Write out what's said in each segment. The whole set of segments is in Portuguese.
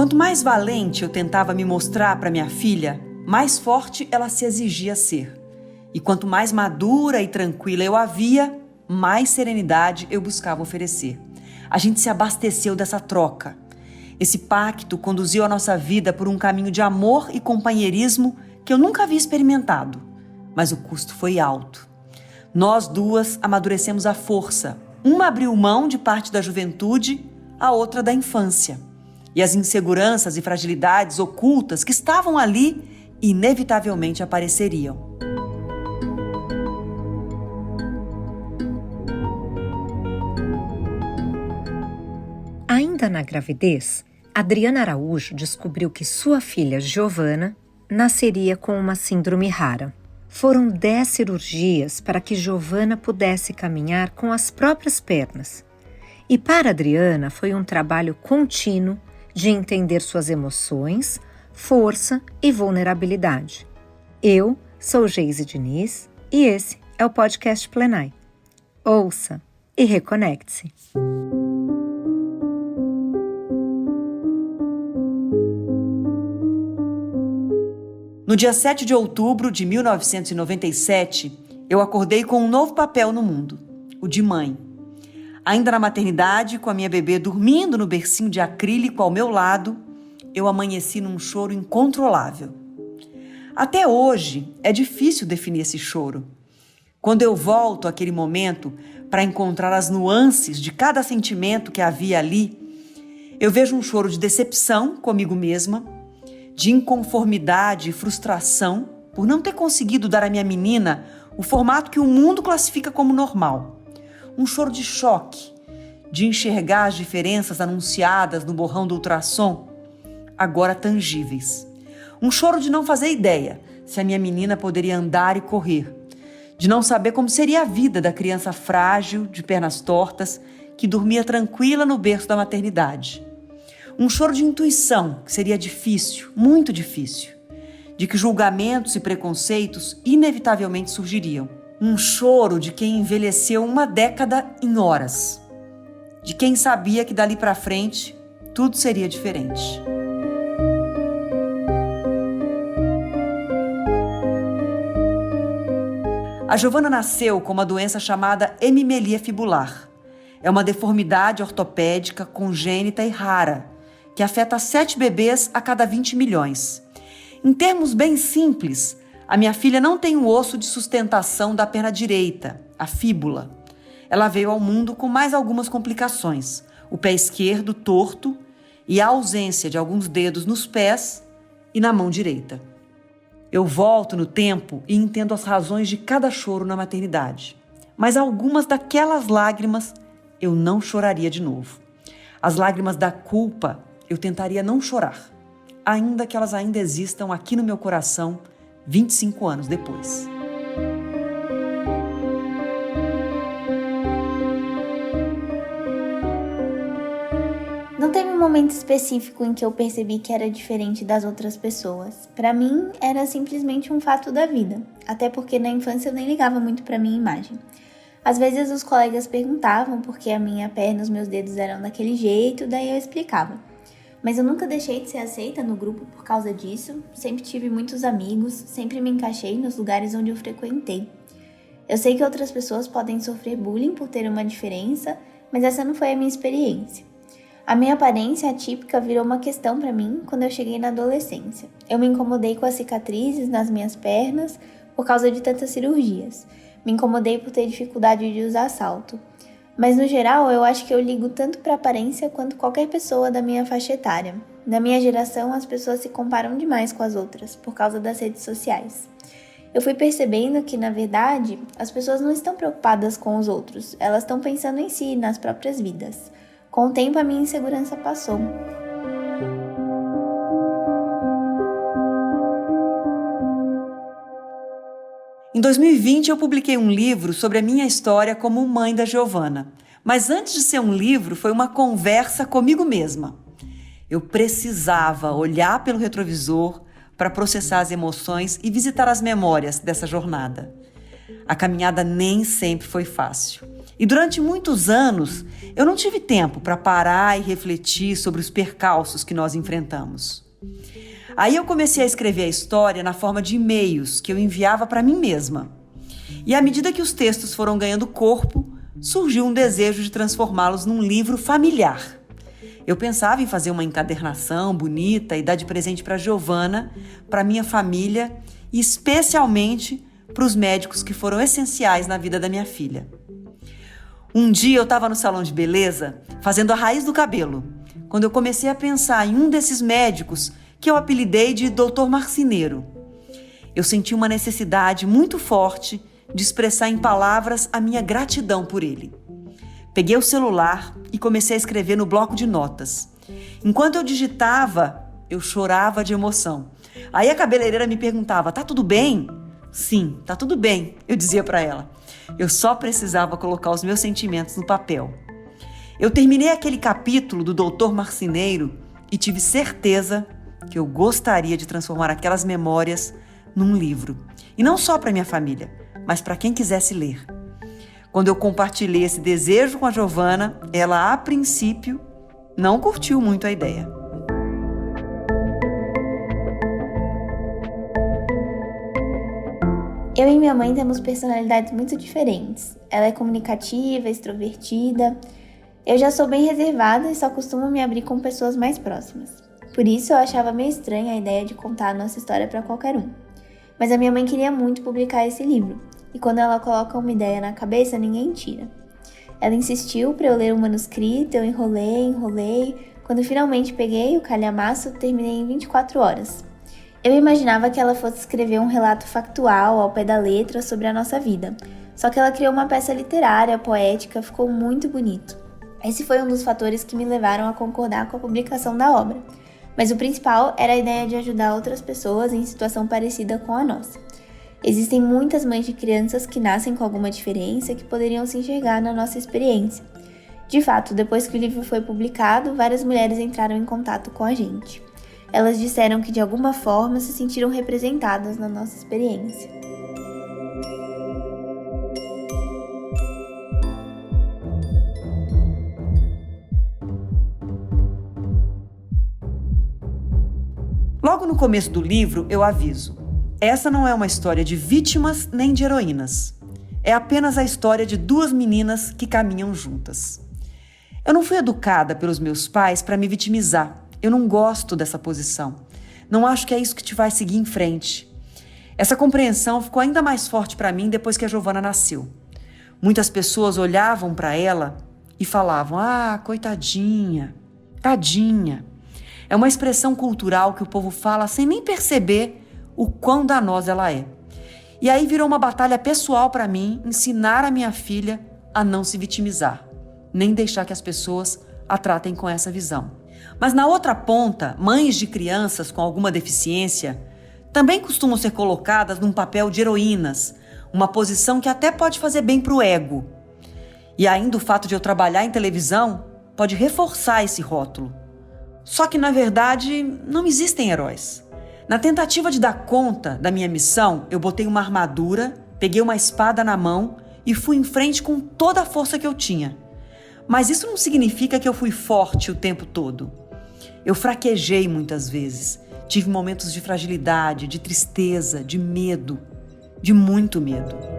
Quanto mais valente eu tentava me mostrar para minha filha, mais forte ela se exigia ser. E quanto mais madura e tranquila eu a via, mais serenidade eu buscava oferecer. A gente se abasteceu dessa troca. Esse pacto conduziu a nossa vida por um caminho de amor e companheirismo que eu nunca havia experimentado, mas o custo foi alto. Nós duas amadurecemos à força. Uma abriu mão de parte da juventude, a outra da infância. E as inseguranças e fragilidades ocultas que estavam ali inevitavelmente apareceriam. Ainda na gravidez, Adriana Araújo descobriu que sua filha Giovana nasceria com uma síndrome rara. Foram 10 cirurgias para que Giovana pudesse caminhar com as próprias pernas. E para Adriana foi um trabalho contínuo de entender suas emoções, força e vulnerabilidade. Eu sou Geise Diniz e esse é o podcast Plenai. Ouça e reconecte-se. No dia 7 de outubro de 1997, eu acordei com um novo papel no mundo, o de mãe. Ainda na maternidade, com a minha bebê dormindo no bercinho de acrílico ao meu lado, eu amanheci num choro incontrolável. Até hoje, é difícil definir esse choro. Quando eu volto àquele momento para encontrar as nuances de cada sentimento que havia ali, eu vejo um choro de decepção comigo mesma, de inconformidade e frustração por não ter conseguido dar à minha menina o formato que o mundo classifica como normal. Um choro de choque, de enxergar as diferenças anunciadas no borrão do ultrassom, agora tangíveis. Um choro de não fazer ideia se a minha menina poderia andar e correr, de não saber como seria a vida da criança frágil, de pernas tortas, que dormia tranquila no berço da maternidade. Um choro de intuição, que seria difícil, muito difícil, de que julgamentos e preconceitos inevitavelmente surgiriam. Um choro de quem envelheceu uma década em horas, de quem sabia que dali para frente tudo seria diferente. A Giovana nasceu com uma doença chamada hemimelia fibular. É uma deformidade ortopédica congênita e rara, que afeta 7 bebês a cada 20 milhões. Em termos bem simples, a minha filha não tem o osso de sustentação da perna direita, a fíbula. Ela veio ao mundo com mais algumas complicações, o pé esquerdo torto e a ausência de alguns dedos nos pés e na mão direita. Eu volto no tempo e entendo as razões de cada choro na maternidade, mas algumas daquelas lágrimas eu não choraria de novo. As lágrimas da culpa eu tentaria não chorar, ainda que elas ainda existam aqui no meu coração 25 anos depois. Não teve um momento específico em que eu percebi que era diferente das outras pessoas. Para mim, era simplesmente um fato da vida, até porque na infância eu nem ligava muito para minha imagem. Às vezes os colegas perguntavam por que a minha perna e os meus dedos eram daquele jeito, daí eu explicava. Mas eu nunca deixei de ser aceita no grupo por causa disso, sempre tive muitos amigos, sempre me encaixei nos lugares onde eu frequentei. Eu sei que outras pessoas podem sofrer bullying por ter uma diferença, mas essa não foi a minha experiência. A minha aparência atípica virou uma questão para mim quando eu cheguei na adolescência. Eu me incomodei com as cicatrizes nas minhas pernas por causa de tantas cirurgias. Me incomodei por ter dificuldade de usar salto. Mas no geral, eu acho que eu ligo tanto para a aparência quanto qualquer pessoa da minha faixa etária. Na minha geração, as pessoas se comparam demais com as outras, por causa das redes sociais. Eu fui percebendo que, na verdade, as pessoas não estão preocupadas com os outros, elas estão pensando em si, nas próprias vidas. Com o tempo, a minha insegurança passou. Em 2020, eu publiquei um livro sobre a minha história como mãe da Giovana. Mas antes de ser um livro, foi uma conversa comigo mesma. Eu precisava olhar pelo retrovisor para processar as emoções e visitar as memórias dessa jornada. A caminhada nem sempre foi fácil. E durante muitos anos, eu não tive tempo para parar e refletir sobre os percalços que nós enfrentamos. Aí eu comecei a escrever a história na forma de e-mails que eu enviava para mim mesma. E à medida que os textos foram ganhando corpo, surgiu um desejo de transformá-los num livro familiar. Eu pensava em fazer uma encadernação bonita e dar de presente para Giovana, para minha família e especialmente para os médicos que foram essenciais na vida da minha filha. Um dia eu estava no salão de beleza, fazendo a raiz do cabelo, quando eu comecei a pensar em um desses médicos que eu apelidei de Dr. Marceneiro. Eu senti uma necessidade muito forte de expressar em palavras a minha gratidão por ele. Peguei o celular e comecei a escrever no bloco de notas. Enquanto eu digitava, eu chorava de emoção. Aí a cabeleireira me perguntava, tá tudo bem? Sim, tá tudo bem, eu dizia para ela. Eu só precisava colocar os meus sentimentos no papel. Eu terminei aquele capítulo do Dr. Marceneiro e tive certeza que eu gostaria de transformar aquelas memórias num livro. E não só para minha família, mas para quem quisesse ler. Quando eu compartilhei esse desejo com a Giovana, ela, a princípio, não curtiu muito a ideia. Eu e minha mãe temos personalidades muito diferentes. Ela é comunicativa, extrovertida. Eu já sou bem reservada e só costumo me abrir com pessoas mais próximas. Por isso eu achava meio estranha a ideia de contar a nossa história para qualquer um. Mas a minha mãe queria muito publicar esse livro. E quando ela coloca uma ideia na cabeça, ninguém tira. Ela insistiu para eu ler o manuscrito, eu enrolei. Quando finalmente peguei o calhamaço, terminei em 24 horas. Eu imaginava que ela fosse escrever um relato factual, ao pé da letra, sobre a nossa vida. Só que ela criou uma peça literária, poética, ficou muito bonito. Esse foi um dos fatores que me levaram a concordar com a publicação da obra. Mas o principal era a ideia de ajudar outras pessoas em situação parecida com a nossa. Existem muitas mães de crianças que nascem com alguma diferença que poderiam se enxergar na nossa experiência. De fato, depois que o livro foi publicado, várias mulheres entraram em contato com a gente. Elas disseram que de alguma forma se sentiram representadas na nossa experiência. Logo no começo do livro, eu aviso. Essa não é uma história de vítimas nem de heroínas. É apenas a história de duas meninas que caminham juntas. Eu não fui educada pelos meus pais para me vitimizar. Eu não gosto dessa posição. Não acho que é isso que te vai seguir em frente. Essa compreensão ficou ainda mais forte para mim depois que a Giovana nasceu. Muitas pessoas olhavam para ela e falavam, coitadinha, tadinha. É uma expressão cultural que o povo fala sem nem perceber o quão danosa ela é. E aí virou uma batalha pessoal para mim ensinar a minha filha a não se vitimizar, nem deixar que as pessoas a tratem com essa visão. Mas na outra ponta, mães de crianças com alguma deficiência também costumam ser colocadas num papel de heroínas, uma posição que até pode fazer bem para o ego. E ainda o fato de eu trabalhar em televisão pode reforçar esse rótulo. Só que, na verdade, não existem heróis. Na tentativa de dar conta da minha missão, eu botei uma armadura, peguei uma espada na mão e fui em frente com toda a força que eu tinha. Mas isso não significa que eu fui forte o tempo todo. Eu fraquejei muitas vezes. Tive momentos de fragilidade, de tristeza, de medo, de muito medo.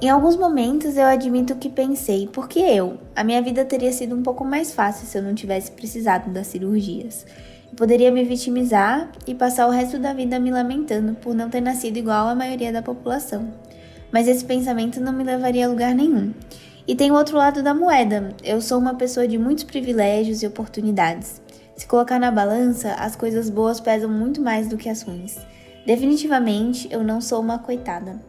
Em alguns momentos eu admito que pensei, por que eu? A minha vida teria sido um pouco mais fácil se eu não tivesse precisado das cirurgias. Eu poderia me vitimizar e passar o resto da vida me lamentando por não ter nascido igual a maioria da população. Mas esse pensamento não me levaria a lugar nenhum. E tem o outro lado da moeda. Eu sou uma pessoa de muitos privilégios e oportunidades. Se colocar na balança, as coisas boas pesam muito mais do que as ruins. Definitivamente, eu não sou uma coitada.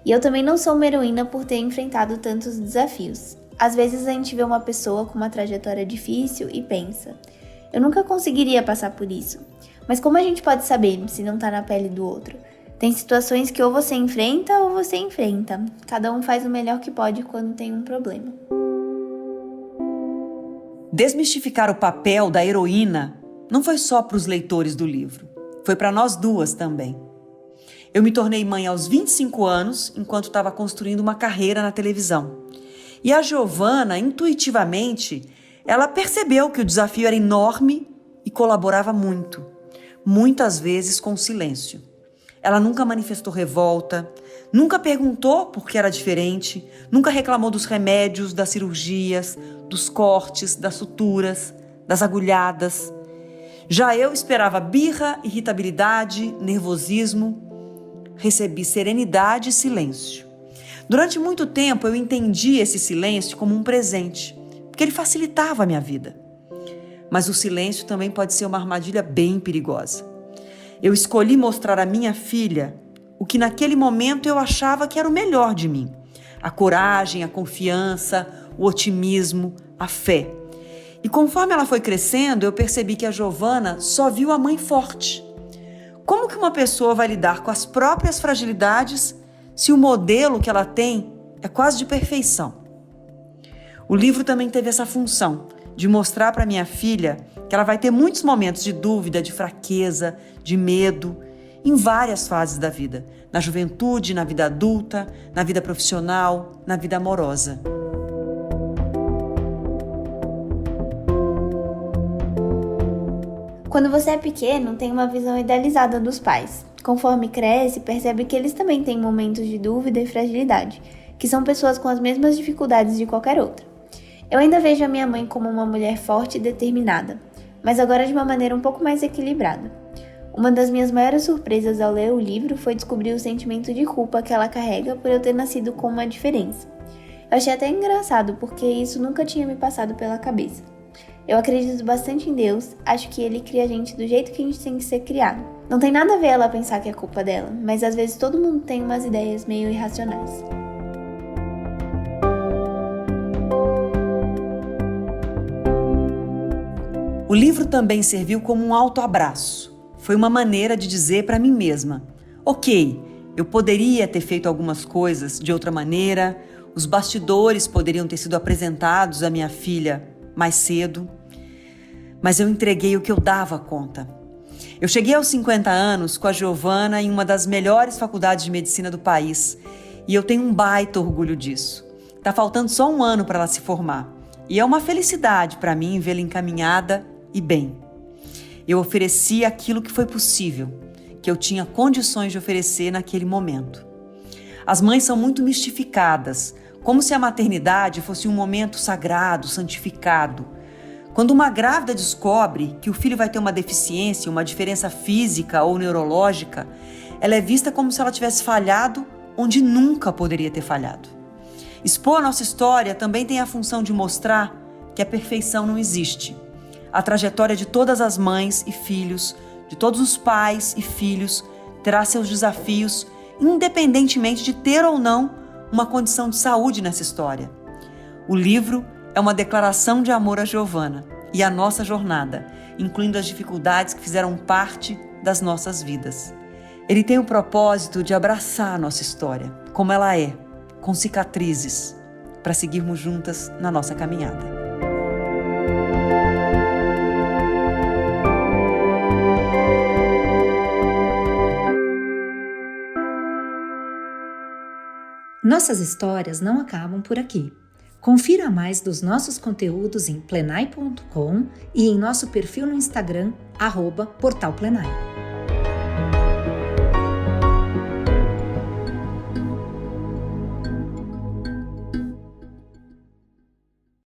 E eu também não sou uma heroína por ter enfrentado tantos desafios. Às vezes a gente vê uma pessoa com uma trajetória difícil e pensa, eu nunca conseguiria passar por isso. Mas como a gente pode saber se não tá na pele do outro? Tem situações que ou você enfrenta ou você enfrenta. Cada um faz o melhor que pode quando tem um problema. Desmistificar o papel da heroína não foi só para os leitores do livro. Foi para nós duas também. Eu me tornei mãe aos 25 anos, enquanto estava construindo uma carreira na televisão. E a Giovana, intuitivamente, ela percebeu que o desafio era enorme e colaborava muito, muitas vezes com silêncio. Ela nunca manifestou revolta, nunca perguntou por que era diferente, nunca reclamou dos remédios, das cirurgias, dos cortes, das suturas, das agulhadas. Já eu esperava birra, irritabilidade, nervosismo. Recebi serenidade e silêncio. Durante muito tempo eu entendi esse silêncio como um presente, porque ele facilitava a minha vida. Mas o silêncio também pode ser uma armadilha bem perigosa. Eu escolhi mostrar à minha filha o que naquele momento eu achava que era o melhor de mim. A coragem, a confiança, o otimismo, a fé. E conforme ela foi crescendo, eu percebi que a Giovana só viu a mãe forte. Como que uma pessoa vai lidar com as próprias fragilidades se o modelo que ela tem é quase de perfeição? O livro também teve essa função de mostrar para minha filha que ela vai ter muitos momentos de dúvida, de fraqueza, de medo, em várias fases da vida, na juventude, na vida adulta, na vida profissional, na vida amorosa. Quando você é pequeno, tem uma visão idealizada dos pais. Conforme cresce, percebe que eles também têm momentos de dúvida e fragilidade, que são pessoas com as mesmas dificuldades de qualquer outra. Eu ainda vejo a minha mãe como uma mulher forte e determinada, mas agora de uma maneira um pouco mais equilibrada. Uma das minhas maiores surpresas ao ler o livro foi descobrir o sentimento de culpa que ela carrega por eu ter nascido com uma diferença. Eu achei até engraçado, porque isso nunca tinha me passado pela cabeça. Eu acredito bastante em Deus, acho que Ele cria a gente do jeito que a gente tem que ser criado. Não tem nada a ver ela pensar que é culpa dela, mas às vezes todo mundo tem umas ideias meio irracionais. O livro também serviu como um autoabraço. Foi uma maneira de dizer para mim mesma: ok, eu poderia ter feito algumas coisas de outra maneira, os bastidores poderiam ter sido apresentados à minha filha mais cedo, mas eu entreguei o que eu dava conta. Eu cheguei aos 50 anos com a Giovana em uma das melhores faculdades de medicina do país e eu tenho um baita orgulho disso. Tá faltando só um ano para ela se formar e é uma felicidade para mim vê-la encaminhada e bem. Eu ofereci aquilo que foi possível, que eu tinha condições de oferecer naquele momento. As mães são muito mistificadas, como se a maternidade fosse um momento sagrado, santificado. Quando uma grávida descobre que o filho vai ter uma deficiência, uma diferença física ou neurológica, ela é vista como se ela tivesse falhado onde nunca poderia ter falhado. Expor a nossa história também tem a função de mostrar que a perfeição não existe. A trajetória de todas as mães e filhos, de todos os pais e filhos, terá seus desafios, independentemente de ter ou não uma condição de saúde nessa história. O livro é uma declaração de amor a Giovana e a nossa jornada, incluindo as dificuldades que fizeram parte das nossas vidas. Ele tem o propósito de abraçar a nossa história, como ela é, com cicatrizes, para seguirmos juntas na nossa caminhada. Nossas histórias não acabam por aqui. Confira mais dos nossos conteúdos em plenai.com e em nosso perfil no Instagram, @portalplenai.